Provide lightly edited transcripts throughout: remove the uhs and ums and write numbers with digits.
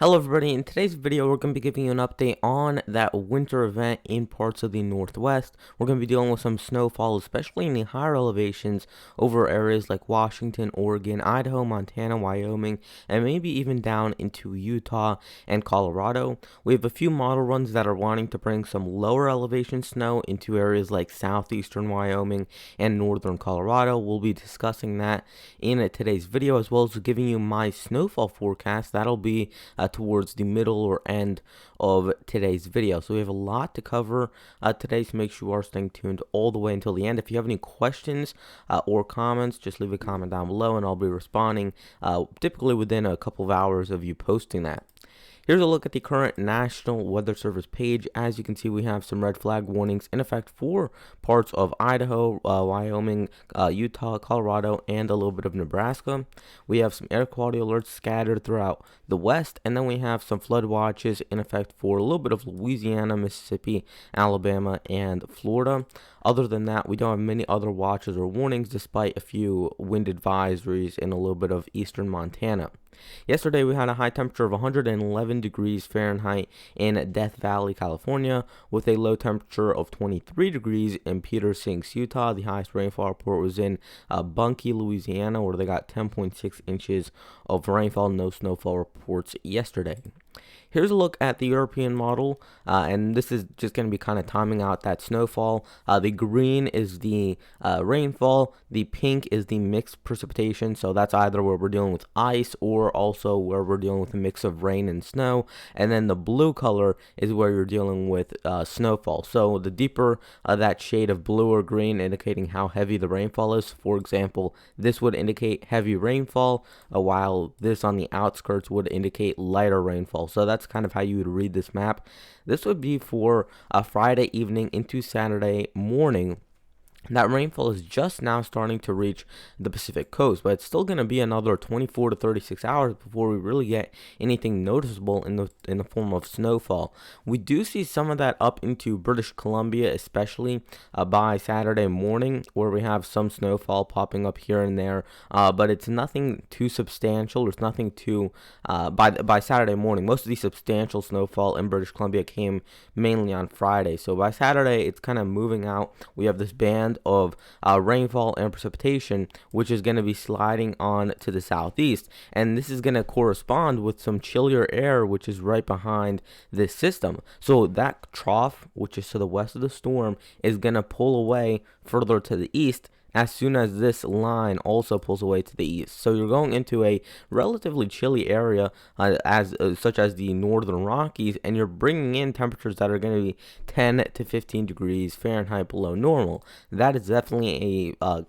Hello everybody, in today's video we're going to be giving you an update on that winter event in parts of the Northwest. We're going to be dealing with some snowfall, especially in the higher elevations over areas like Washington, Oregon, Idaho, Montana, Wyoming, and maybe even down into Utah and Colorado. We have a few model runs that are wanting to bring some lower elevation snow into areas like southeastern Wyoming and northern Colorado. We'll be discussing that in today's video, as well as giving you my snowfall forecast. That'll be towards the middle or end of today's video. So we have a lot to cover today, so make sure you are staying tuned all the way until the end. If you have any questions or comments, just leave a comment down below and I'll be responding typically within a couple of hours of you posting that. Here's a look at the current National Weather Service page. As you can see, we have some red flag warnings in effect for parts of Idaho, Wyoming, Utah, Colorado, and a little bit of Nebraska. We have some air quality alerts scattered throughout the west, and then we have some flood watches in effect for a little bit of Louisiana, Mississippi, Alabama, and Florida. Other than that, we don't have many other watches or warnings, despite a few wind advisories in a little bit of eastern Montana. Yesterday, we had a high temperature of 111 degrees Fahrenheit in Death Valley, California, with a low temperature of 23 degrees in Peter Sinks, Utah. The highest rainfall report was in Bunkie, Louisiana, where they got 10.6 inches of rainfall. No snowfall reports yesterday. Here's a look at the European model, and this is just going to be kind of timing out that snowfall. The green is the rainfall, the pink is the mixed precipitation, so that's either where we're dealing with ice or also where we're dealing with a mix of rain and snow, and then the blue color is where you're dealing with snowfall. So the deeper that shade of blue or green indicating how heavy the rainfall is. For example, this would indicate heavy rainfall, while this on the outskirts would indicate lighter rainfall. So that's kind of how you would read this map. This would be for Friday evening into Saturday morning. That rainfall is just now starting to reach the Pacific coast, but it's still going to be another 24 to 36 hours before we really get anything noticeable in the form of snowfall. We do see some of that up into British Columbia, especially by Saturday morning, where we have some snowfall popping up here and there, but it's nothing too substantial. There's nothing too by Saturday morning. Most of the substantial snowfall in British Columbia came mainly on Friday, so by Saturday it's kind of moving out. We have this band of rainfall and precipitation, which is going to be sliding on to the southeast, and this is going to correspond with some chillier air which is right behind this system. So that trough, which is to the west of the storm, is going to pull away further to the east as soon as this line also pulls away to the east. So you're going into a relatively chilly area such as the northern Rockies, and you're bringing in temperatures that are going to be 10 to 15 degrees Fahrenheit below normal. That is definitely a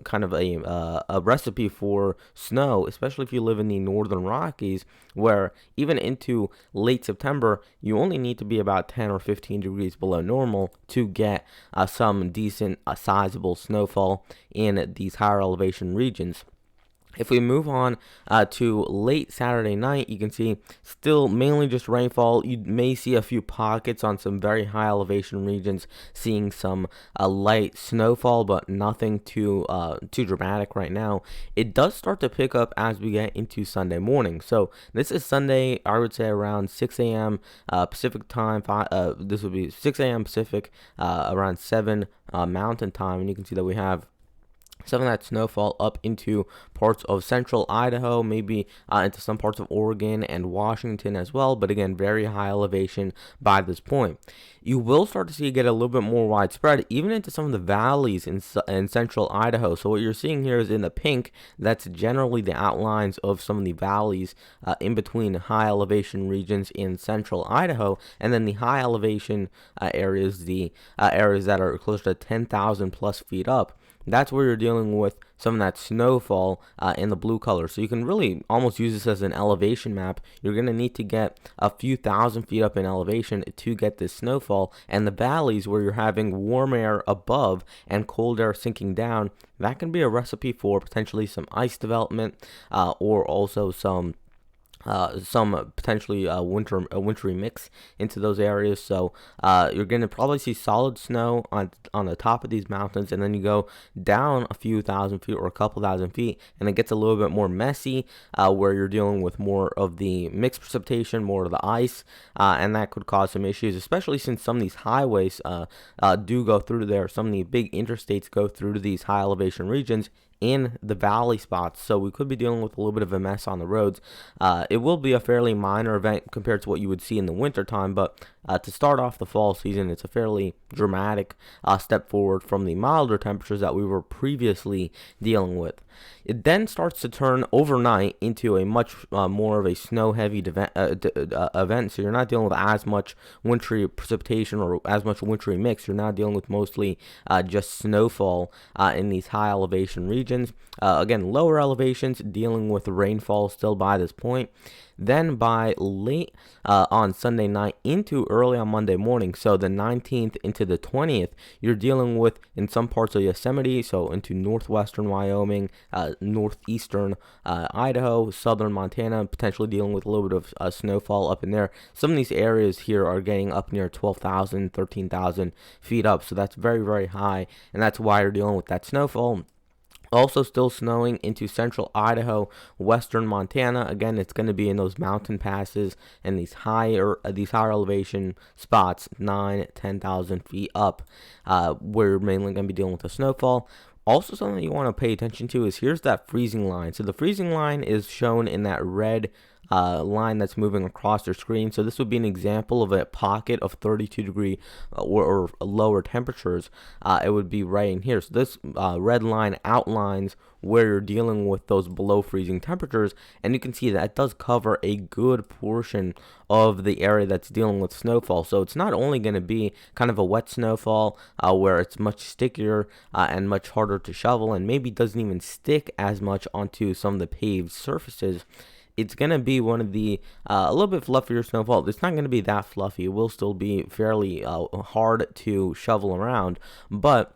kind of a recipe for snow, especially if you live in the northern Rockies, where even into late September, you only need to be about 10 or 15 degrees below normal to get some decent sizable snowfall in these higher elevation regions. If we move on to late Saturday night, you can see still mainly just rainfall. You may see a few pockets on some very high elevation regions seeing some light snowfall, but nothing too dramatic right now. It does start to pick up as we get into Sunday morning. So this is Sunday, I would say around 6 a.m. Pacific time. This would be 6 a.m. Pacific, around 7 Mountain time, and you can see that we have some of that snowfall up into parts of central Idaho, maybe into some parts of Oregon and Washington as well, but again, very high elevation by this point. You will start to see it get a little bit more widespread, even into some of the valleys in central Idaho. So what you're seeing here is in the pink, that's generally the outlines of some of the valleys in between high elevation regions in central Idaho, and then the high elevation areas, the areas that are closer to 10,000 plus feet up. That's where you're dealing with some of that snowfall in the blue color. So you can really almost use this as an elevation map. You're going to need to get a few thousand feet up in elevation to get this snowfall. And the valleys where you're having warm air above and cold air sinking down, that can be a recipe for potentially some ice development or also some some potentially wintry mix into those areas. So you're going to probably see solid snow on the top of these mountains, and then you go down a few thousand feet or a couple thousand feet, and it gets a little bit more messy, where you're dealing with more of the mixed precipitation, more of the ice, and that could cause some issues, especially since some of these highways do go through there. Some of the big interstates go through these high elevation regions in the valley spots, so we could be dealing with a little bit of a mess on the roads. It will be a fairly minor event compared to what you would see in the wintertime, but to start off the fall season, it's a fairly dramatic step forward from the milder temperatures that we were previously dealing with. It then starts to turn overnight into a much more of a snow-heavy event, so you're not dealing with as much wintry precipitation or as much wintry mix. You're now dealing with mostly just snowfall in these high elevation regions. Again, lower elevations dealing with rainfall still by this point. Then by late on Sunday night into early on Monday morning, so the 19th into the 20th, you're dealing with, in some parts of Yosemite, so into northwestern Wyoming, northeastern Idaho, southern Montana, potentially dealing with a little bit of snowfall up in there. Some of these areas here are getting up near 12,000, 13,000 feet up, so that's very, very high, and that's why you're dealing with that snowfall. Also still snowing into central Idaho, western Montana. Again, it's going to be in those mountain passes and these higher elevation spots, 10,000 feet up, where you're mainly going to be dealing with the snowfall. Also, something that you want to pay attention to is here's that freezing line. So the freezing line is shown in that red line that's moving across your screen. So this would be an example of a pocket of 32-degree or lower temperatures. It would be right in here. So this red line outlines where you're dealing with those below freezing temperatures, and you can see that it does cover a good portion of the area that's dealing with snowfall. So it's not only going to be kind of a wet snowfall where it's much stickier and much harder to shovel, and maybe doesn't even stick as much onto some of the paved surfaces. It's going to be one of the a little bit fluffier snowfall. It's not going to be that fluffy. It will still be fairly hard to shovel around, but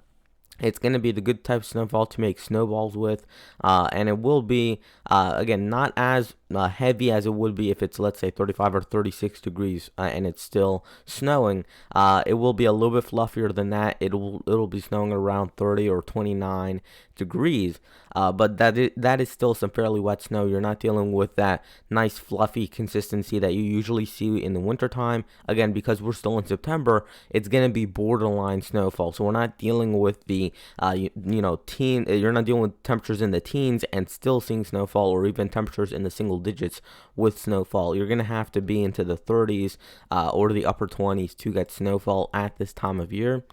it's going to be the good type of snowfall to make snowballs with, and it will be, again, not as heavy as it would be if it's, let's say, 35 or 36 degrees and it's still snowing. It will be a little bit fluffier than that. It'll be snowing around 30 or 29 degrees, but that is still some fairly wet snow. You're not dealing with that nice fluffy consistency that you usually see in the wintertime. Again, because we're still in September, it's going to be borderline snowfall. So we're not dealing with the you're not dealing with temperatures in the teens and still seeing snowfall, or even temperatures in the single digits with snowfall. You're going to have to be into the 30s or the upper 20s to get snowfall at this time of year.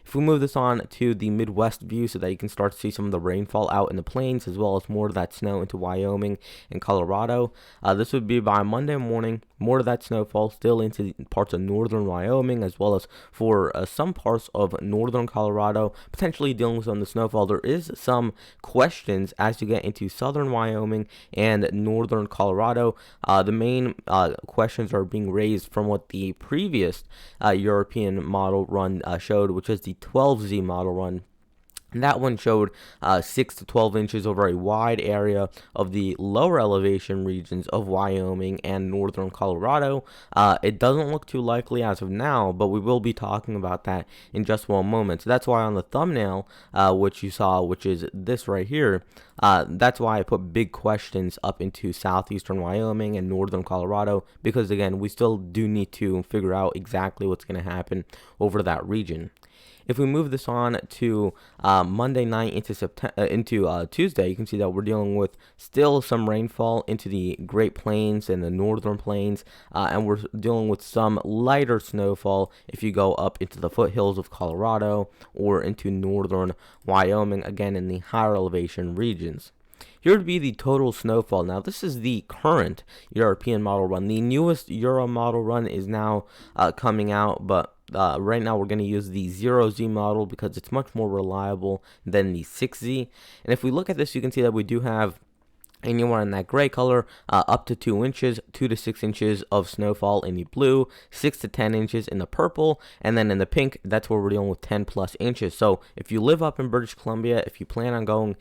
If we move this on to the Midwest view so that you can start to see some of the rainfall out in the plains, as well as more of that snow into Wyoming and Colorado, this would be by Monday morning. More of that snowfall still into parts of northern Wyoming, as well as for some parts of northern Colorado, potentially dealing with some of the snowfall. There is some questions as you get into southern Wyoming and northern Colorado. The main questions are being raised from what the previous European model run showed, which is the 12Z model run. And that one showed 6 to 12 inches over a wide area of the lower elevation regions of Wyoming and northern Colorado. It doesn't look too likely as of now, but we will be talking about that in just one moment. So that's why on the thumbnail, which you saw, which is this right here, that's why I put big questions up into southeastern Wyoming and northern Colorado, because again, we still do need to figure out exactly what's going to happen over that region. If we move this on to Monday night into Tuesday, you can see that we're dealing with still some rainfall into the Great Plains and the northern plains, and we're dealing with some lighter snowfall if you go up into the foothills of Colorado or into northern Wyoming, again in the higher elevation regions. Here would be the total snowfall. Now, this is the current European model run. The newest Euro model run is now coming out, but right now we're going to use the 0Z model because it's much more reliable than the 6Z. And if we look at this, you can see that we do have Anywhere in that gray color, up to 2 inches, 2 to 6 inches of snowfall in the blue, 6 to 10 inches in the purple, and then in the pink, that's where we're dealing with 10 plus inches. So if you live up in British Columbia, if you plan on going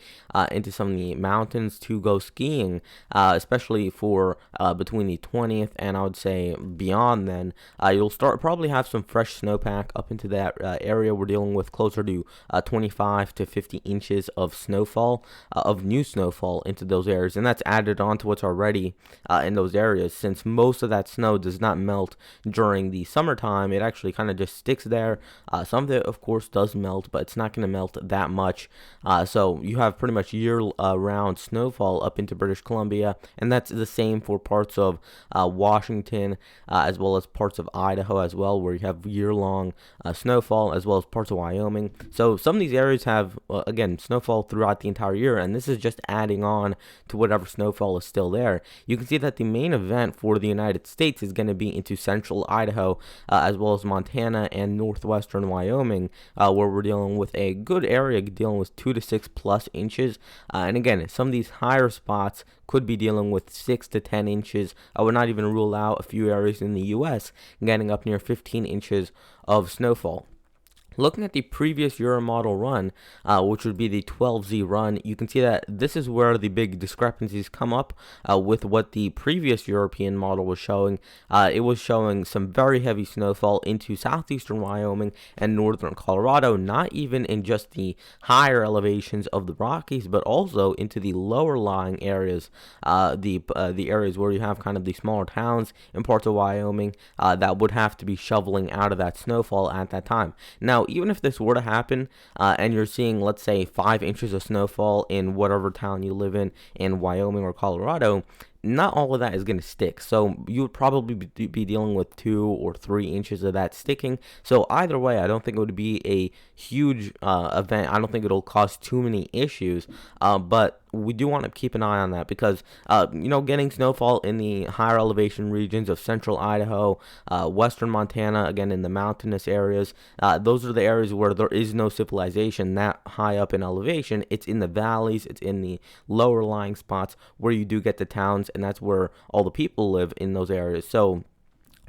into some of the mountains to go skiing, especially for between the 20th and I would say beyond then, you'll probably have some fresh snowpack up into that area. We're dealing with closer to 25 to 50 inches of snowfall, of new snowfall into those areas. And that's added on to what's already in those areas. Since most of that snow does not melt during the summertime, it actually kind of just sticks there. Some of it, of course, does melt, but it's not going to melt that much. So you have pretty much year-round snowfall up into British Columbia, and that's the same for parts of Washington, as well as parts of Idaho as well, where you have year-long snowfall, as well as parts of Wyoming. So some of these areas have, again, snowfall throughout the entire year, and this is just adding on to whatever snowfall is still there. You can see that the main event for the United States is going to be into central Idaho, as well as Montana and northwestern Wyoming, where we're dealing with a good area, dealing with 2 to 6 plus inches. And again, some of these higher spots could be dealing with 6 to 10 inches. I would not even rule out a few areas in the U.S. getting up near 15 inches of snowfall. Looking at the previous Euro model run, which would be the 12Z run, you can see that this is where the big discrepancies come up with what the previous European model was showing. It was showing some very heavy snowfall into southeastern Wyoming and northern Colorado, not even in just the higher elevations of the Rockies, but also into the lower lying areas, the areas where you have kind of the smaller towns in parts of Wyoming that would have to be shoveling out of that snowfall at that time. Now, even if this were to happen, and you're seeing, let's say, 5 inches of snowfall in whatever town you live in Wyoming or Colorado, not all of that is going to stick. So you would probably be dealing with 2 or 3 inches of that sticking. So either way, I don't think it would be a huge event. I don't think it'll cause too many issues. But we do want to keep an eye on that because, getting snowfall in the higher elevation regions of central Idaho, western Montana, again in the mountainous areas, those are the areas where there is no civilization that high up in elevation. It's in the valleys, it's in the lower lying spots where you do get the towns, and that's where all the people live in those areas. So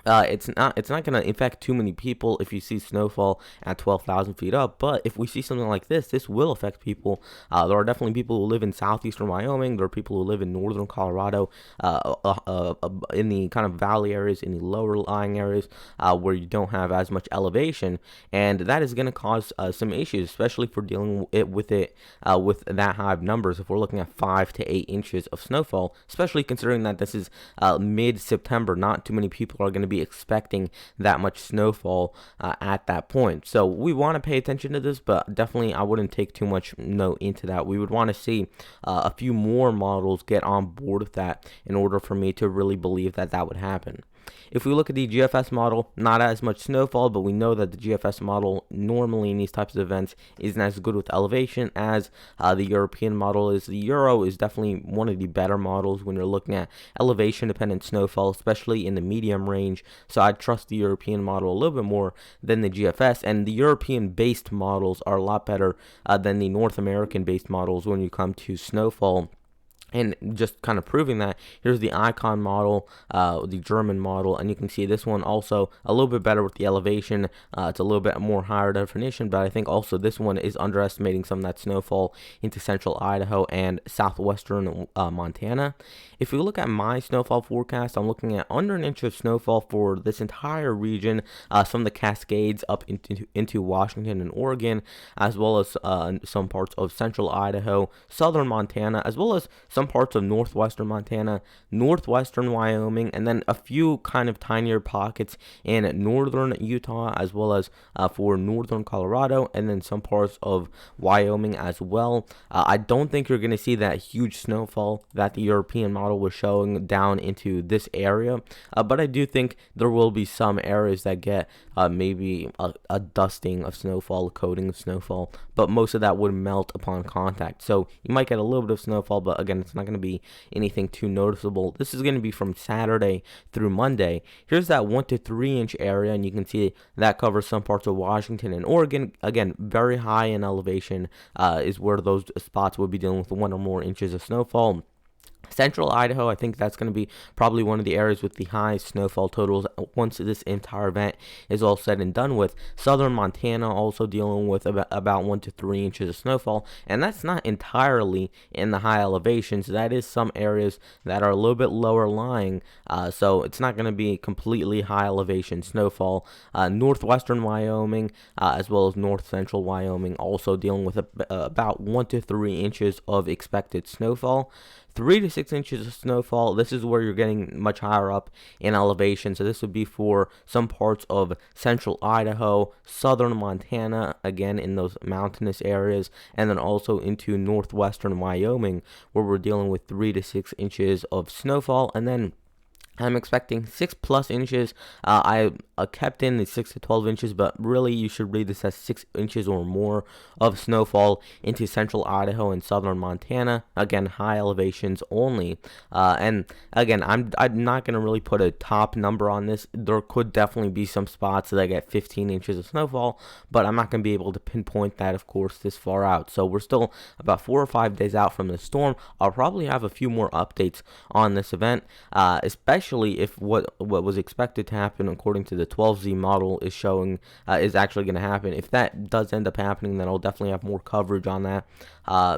it's not going to affect too many people if you see snowfall at 12,000 feet up, but if we see something like this will affect people. There are definitely people who live in southeastern Wyoming. There are people who live in northern Colorado, in the kind of valley areas, in the lower lying areas where you don't have as much elevation, and that is going to cause some issues, especially for dealing with that high of numbers. If we're looking at 5 to 8 inches of snowfall, especially considering that this is mid-September, not too many people are going to be expecting that much snowfall at that point. So we want to pay attention to this, but definitely I wouldn't take too much note into that. We would want to see a few more models get on board with that in order for me to really believe that that would happen. If we look at the GFS model, not as much snowfall, but we know that the GFS model normally in these types of events isn't as good with elevation as the European model is. The Euro is definitely one of the better models when you're looking at elevation-dependent snowfall, especially in the medium range. So I trust the European model a little bit more than the GFS, and the European-based models are a lot better than the North American-based models when you come to snowfall. And just kind of proving that, here's the Icon model, the German model, and you can see this one also a little bit better with the elevation. It's a little bit more higher definition, but I think also this one is underestimating some of that snowfall into central Idaho and southwestern Montana. If we look at my snowfall forecast, I'm looking at under an inch of snowfall for this entire region, some of the Cascades up into Washington and Oregon, as well as some parts of central Idaho, southern Montana, as well as some parts of northwestern Montana, northwestern Wyoming, and then a few kind of tinier pockets in northern Utah, as well as for northern Colorado, and then some parts of Wyoming as well. I don't think you're going to see that huge snowfall that the European model was showing down into this area, but I do think there will be some areas that get maybe a dusting of snowfall, a coating of snowfall, but most of that would melt upon contact. So you might get a little bit of snowfall, but again, it's not going to be anything too noticeable. This is going to be from Saturday through Monday. Here's that 1 to 3 inch area, and you can see that covers some parts of Washington and Oregon. Again, very high in elevation is where those spots would be dealing with 1 or more inches of snowfall. Central Idaho, I think that's going to be probably one of the areas with the highest snowfall totals once this entire event is all said and done with. Southern Montana also dealing with about 1 to 3 inches of snowfall, and that's not entirely in the high elevations. That is some areas that are a little bit lower lying, so it's not going to be completely high elevation snowfall. Northwestern Wyoming, as well as north central Wyoming, also dealing with about 1 to 3 inches of expected snowfall. 3 to 6 inches of snowfall. This is where you're getting much higher up in elevation. So this would be for some parts of central Idaho, southern Montana, again in those mountainous areas, and then also into northwestern Wyoming, where we're dealing with 3 to 6 inches of snowfall. And then I'm expecting 6+ inches. I kept in the 6 to 12 inches, but really you should read this as 6 inches or more of snowfall into central Idaho and southern Montana. Again, high elevations only. And again, I'm not going to really put a top number on this. There could definitely be some spots that get 15 inches of snowfall, but I'm not going to be able to pinpoint that, of course, this far out. So we're still about 4 or 5 days out from the storm. I'll probably have a few more updates on this event, especially if what was expected to happen according to the 12Z model is showing is actually going to happen. If that does end up happening, then I'll definitely have more coverage on that.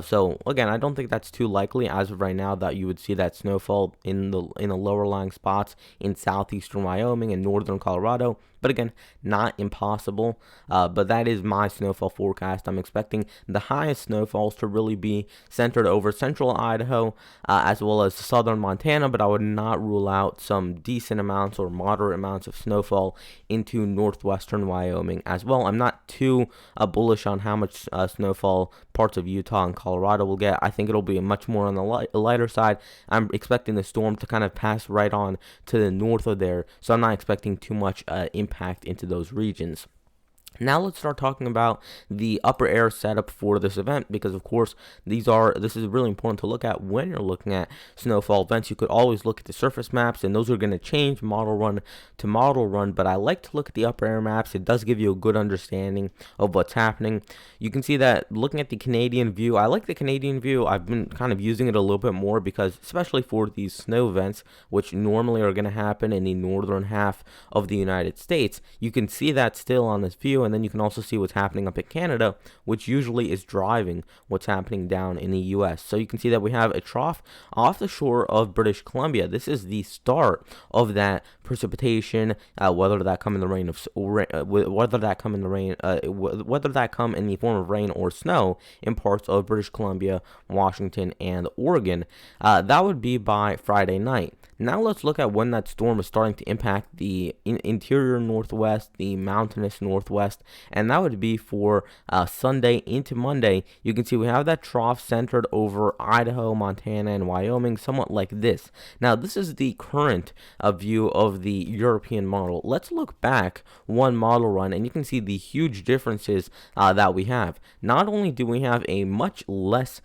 So again, I don't think that's too likely as of right now that you would see that snowfall in the lower lying spots in southeastern Wyoming and northern Colorado. But again, not impossible. But that is my snowfall forecast. I'm expecting the highest snowfalls to really be centered over central Idaho as well as southern Montana. But I would not rule out some decent amounts or moderate amounts of snowfall into northwestern Wyoming as well. I'm not too bullish on how much snowfall parts of Utah and Colorado will get. I think it'll be much more on the lighter side. I'm expecting the storm to kind of pass right on to the north of there, so I'm not expecting too much impact into those regions. Now let's start talking about the upper air setup for this event, because of course this is really important to look at when you're looking at snowfall events. You could always look at the surface maps, and those are going to change model run to model run, but I like to look at the upper air maps. It does give you a good understanding of what's happening. You can see that looking at the Canadian view, I like the Canadian view. I've been kind of using it a little bit more because especially for these snow events, which normally are going to happen in the northern half of the United States, you can see that still on this view. And then you can also see what's happening up in Canada, which usually is driving what's happening down in the US. So you can see that we have a trough off the shore of British Columbia. This is the start of that precipitation, whether that come in the rain of whether that come in the rain, whether that come in the form of rain or snow in parts of British Columbia, Washington, and Oregon. That would be by Friday night. Now let's look at when that storm is starting to impact the interior northwest, the mountainous northwest, and that would be for Sunday into Monday. You can see we have that trough centered over Idaho, Montana, and Wyoming, somewhat like this. Now this is the current view of the European model. Let's look back one model run, and you can see the huge differences that we have. Not only do we have a much less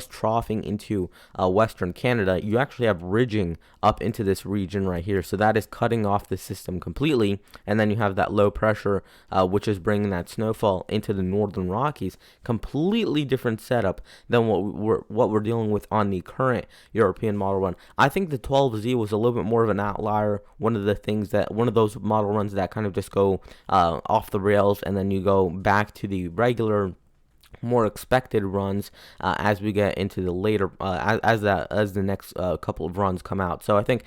troughing into western Canada, you actually have ridging up into this region right here, so that is cutting off the system completely. And then you have that low pressure which is bringing that snowfall into the northern Rockies. Completely different setup than what we're dealing with on the current European model run. I think the 12Z was a little bit more of an outlier, one of those model runs that kind of just go off the rails, and then you go back to the regular, more expected runs as we get into the later as the next couple of runs come out. So I think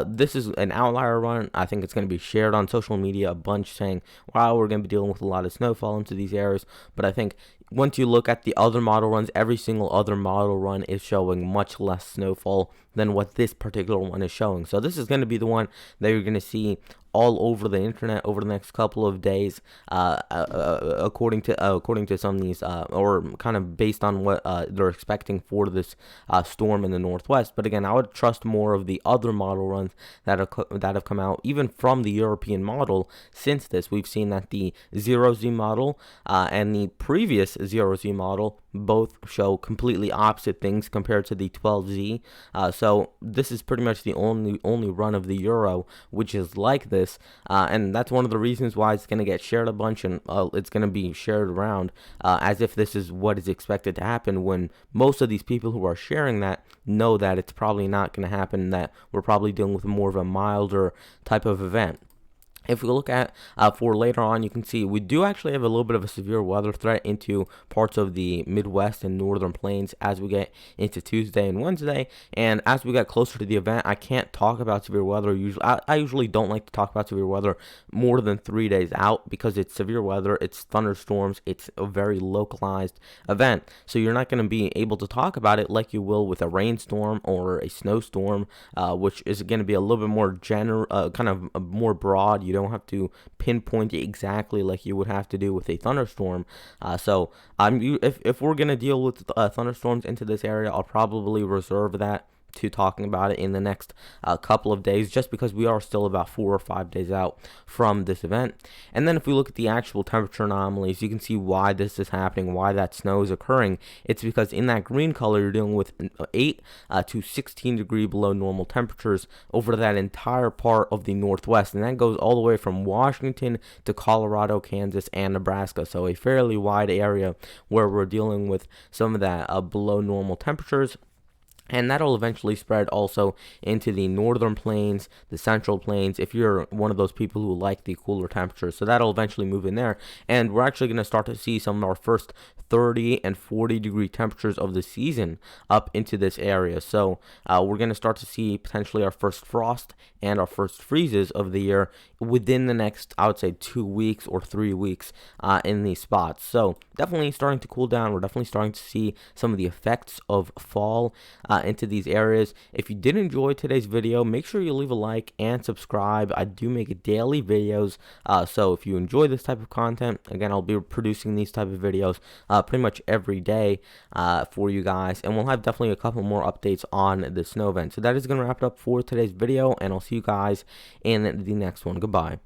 this is an outlier run. I think it's going to be shared on social media a bunch, saying, wow, we're going to be dealing with a lot of snowfall into these areas. But I think once you look at the other model runs, every single other model run is showing much less snowfall than what this particular one is showing. So this is going to be the one that you're going to see all over the internet over the next couple of days, according to some of these, or kind of based on what they're expecting for this storm in the northwest. But again, I would trust more of the other model runs that have come out, even from the European model. Since this, we've seen that the 0Z model and the previous 0Z model. Both show completely opposite things compared to the 12Z. So this is pretty much the only run of the Euro which is like this, and that's one of the reasons why it's going to get shared a bunch, and it's going to be shared around as if this is what is expected to happen, when most of these people who are sharing that know that it's probably not going to happen, that we're probably dealing with more of a milder type of event. If we look at for later on, you can see we do actually have a little bit of a severe weather threat into parts of the Midwest and northern plains as we get into Tuesday and Wednesday. And as we get closer to the event, I can't talk about severe weather. I usually don't like to talk about severe weather more than 3 days out, because it's severe weather, it's thunderstorms, it's a very localized event. So you're not going to be able to talk about it like you will with a rainstorm or a snowstorm, which is going to be a little bit more kind of more broad. You don't have to pinpoint it exactly like you would have to do with a thunderstorm. So if we're going to deal with thunderstorms into this area, I'll probably reserve that to talking about it in the next couple of days, just because we are still about 4 or 5 days out from this event. And then if we look at the actual temperature anomalies, you can see why this is happening, why that snow is occurring. It's because in that green color, you're dealing with 8 to 16 degree below normal temperatures over that entire part of the Northwest, and that goes all the way from Washington to Colorado, Kansas, and Nebraska. So a fairly wide area where we're dealing with some of that below normal temperatures. And that'll eventually spread also into the northern plains, the central plains, if you're one of those people who like the cooler temperatures. So that'll eventually move in there. And we're actually going to start to see some of our first 30 and 40 degree temperatures of the season up into this area. So we're going to start to see potentially our first frost and our first freezes of the year within the next, I would say, 2 weeks or 3 weeks in these spots. So definitely starting to cool down. We're definitely starting to see some of the effects of fall into these areas. If you did enjoy today's video, make sure you leave a like and subscribe. I do make daily videos, so if you enjoy this type of content, again, I'll be producing these type of videos pretty much every day for you guys, and we'll have definitely a couple more updates on the snow event. So that is going to wrap it up for today's video, and I'll see you guys in the next one. Goodbye.